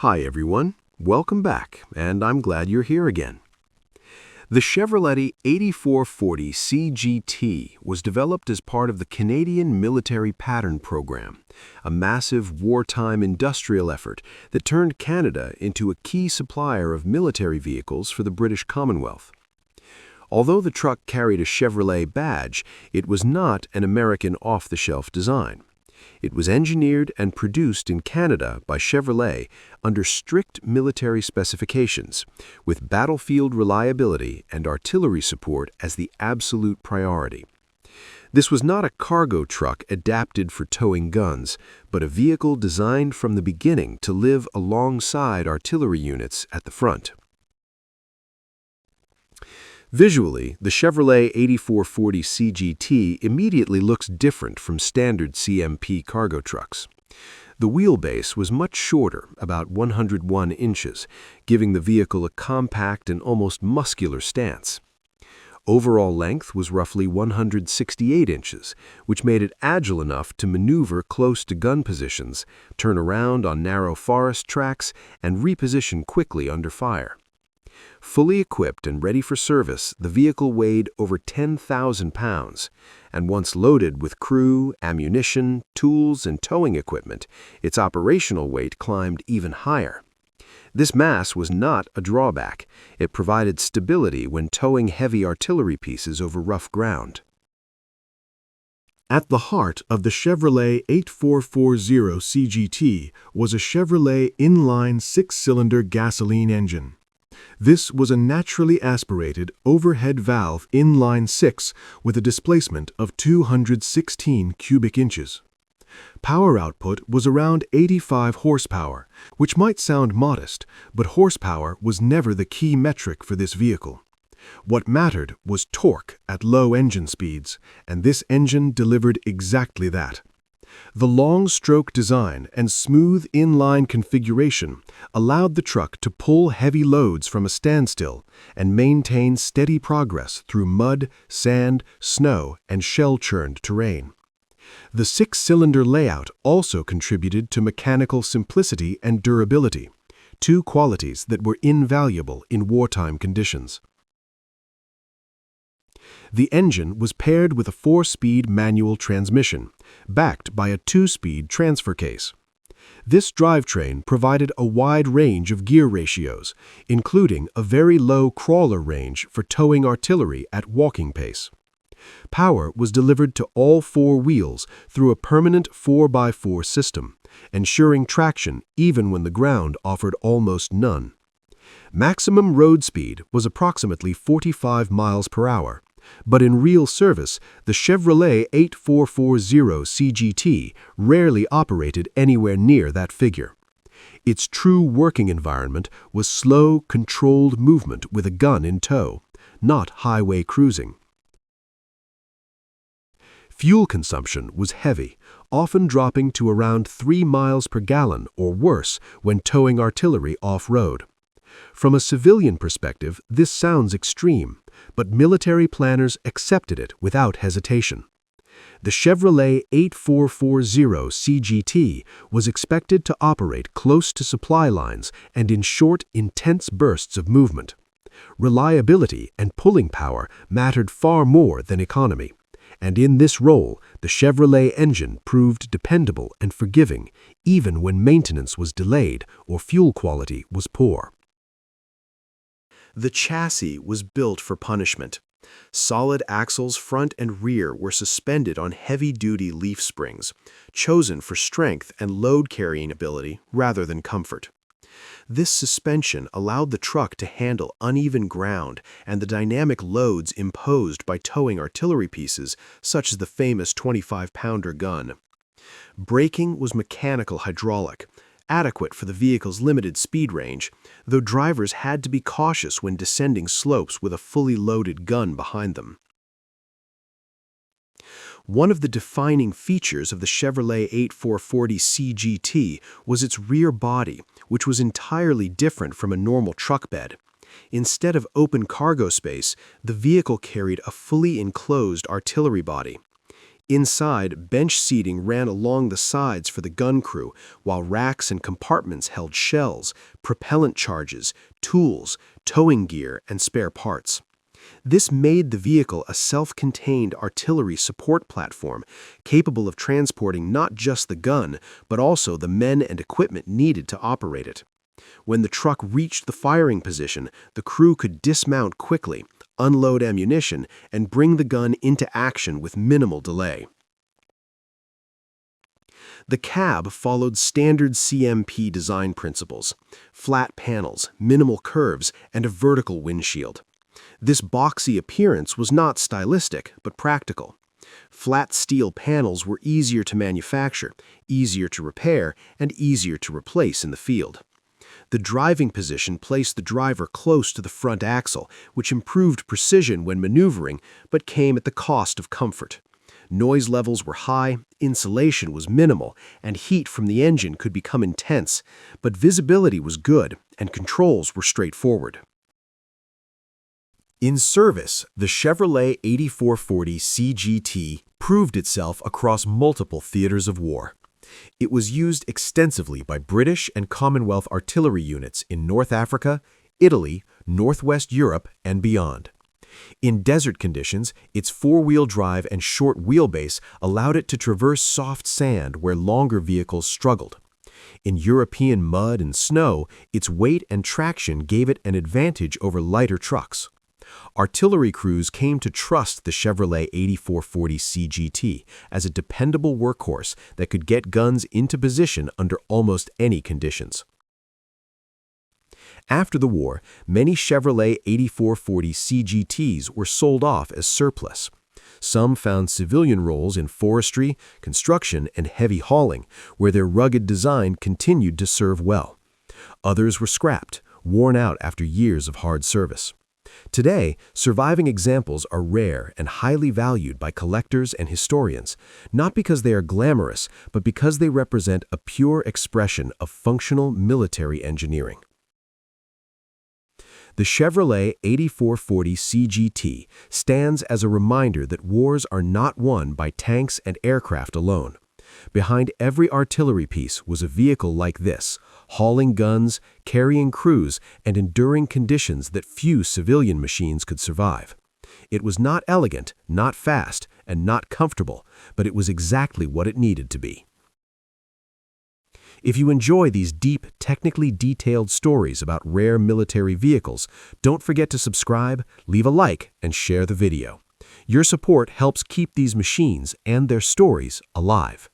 Hi everyone, welcome back, and I'm glad you're here again. The Chevrolet 8440 CGT was developed as part of the Canadian Military Pattern Program, a massive wartime industrial effort that turned Canada into a key supplier of military vehicles for the British Commonwealth. Although the truck carried a Chevrolet badge, it was not an American off-the-shelf design. It was engineered and produced in Canada by Chevrolet under strict military specifications, with battlefield reliability and artillery support as the absolute priority. This was not a cargo truck adapted for towing guns, but a vehicle designed from the beginning to live alongside artillery units at the front. Visually, the Chevrolet 8440 CGT immediately looks different from standard CMP cargo trucks. The wheelbase was much shorter, about 101 inches, giving the vehicle a compact and almost muscular stance. Overall length was roughly 168 inches, which made it agile enough to maneuver close to gun positions, turn around on narrow forest tracks, and reposition quickly under fire. Fully equipped and ready for service, the vehicle weighed over 10,000 pounds, and once loaded with crew, ammunition, tools, and towing equipment, its operational weight climbed even higher. This mass was not a drawback. It provided stability when towing heavy artillery pieces over rough ground. At the heart of the Chevrolet 8440 CGT was a Chevrolet inline-six-cylinder gasoline engine. This was a naturally aspirated, overhead valve inline-six with a displacement of 216 cubic inches. Power output was around 85 horsepower, which might sound modest, but horsepower was never the key metric for this vehicle. What mattered was torque at low engine speeds, and this engine delivered exactly that. The long-stroke design and smooth inline configuration allowed the truck to pull heavy loads from a standstill and maintain steady progress through mud, sand, snow, and shell-churned terrain. The six-cylinder layout also contributed to mechanical simplicity and durability, two qualities that were invaluable in wartime conditions. The engine was paired with a 4-speed manual transmission, backed by a 2-speed transfer case. This drivetrain provided a wide range of gear ratios, including a very low crawler range for towing artillery at walking pace. Power was delivered to all 4 wheels through a permanent 4x4 system, ensuring traction even when the ground offered almost none. Maximum road speed was approximately 45 miles per hour. But in real service, the Chevrolet 8440 CGT rarely operated anywhere near that figure. Its true working environment was slow, controlled movement with a gun in tow, not highway cruising. Fuel consumption was heavy, often dropping to around 3 miles per gallon or worse when towing artillery off-road. From a civilian perspective, this sounds extreme, but military planners accepted it without hesitation. The Chevrolet 8440 CGT was expected to operate close to supply lines and in short, intense bursts of movement. Reliability and pulling power mattered far more than economy, and in this role, the Chevrolet engine proved dependable and forgiving, even when maintenance was delayed or fuel quality was poor. The chassis was built for punishment. Solid axles front and rear were suspended on heavy-duty leaf springs, chosen for strength and load-carrying ability rather than comfort. This suspension allowed the truck to handle uneven ground and the dynamic loads imposed by towing artillery pieces, such as the famous 25-pounder gun. Braking was mechanical hydraulic, adequate for the vehicle's limited speed range, though drivers had to be cautious when descending slopes with a fully loaded gun behind them. One of the defining features of the Chevrolet 8440 CGT was its rear body, which was entirely different from a normal truck bed. Instead of open cargo space, the vehicle carried a fully enclosed artillery body. Inside, bench seating ran along the sides for the gun crew, while racks and compartments held shells, propellant charges, tools, towing gear, and spare parts. This made the vehicle a self-contained artillery support platform, capable of transporting not just the gun, but also the men and equipment needed to operate it. When the truck reached the firing position, the crew could dismount quickly, unload ammunition, and bring the gun into action with minimal delay. The cab followed standard CMP design principles: flat panels, minimal curves, and a vertical windshield. This boxy appearance was not stylistic, but practical. Flat steel panels were easier to manufacture, easier to repair, and easier to replace in the field. The driving position placed the driver close to the front axle, which improved precision when maneuvering, but came at the cost of comfort. Noise levels were high, insulation was minimal, and heat from the engine could become intense, but visibility was good, and controls were straightforward. In service, the Chevrolet 8440 CGT proved itself across multiple theaters of war. It was used extensively by British and Commonwealth artillery units in North Africa, Italy, Northwest Europe, and beyond. In desert conditions, its four-wheel drive and short wheelbase allowed it to traverse soft sand where longer vehicles struggled. In European mud and snow, its weight and traction gave it an advantage over lighter trucks. Artillery crews came to trust the Chevrolet 8440 CGT as a dependable workhorse that could get guns into position under almost any conditions. After the war, many Chevrolet 8440 CGTs were sold off as surplus. Some found civilian roles in forestry, construction, and heavy hauling, where their rugged design continued to serve well. Others were scrapped, worn out after years of hard service. Today, surviving examples are rare and highly valued by collectors and historians, not because they are glamorous, but because they represent a pure expression of functional military engineering. The Chevrolet 8440 CGT stands as a reminder that wars are not won by tanks and aircraft alone. Behind every artillery piece was a vehicle like this, hauling guns, carrying crews, and enduring conditions that few civilian machines could survive. It was not elegant, not fast, and not comfortable, but it was exactly what it needed to be. If you enjoy these deep, technically detailed stories about rare military vehicles, don't forget to subscribe, leave a like, and share the video. Your support helps keep these machines and their stories alive.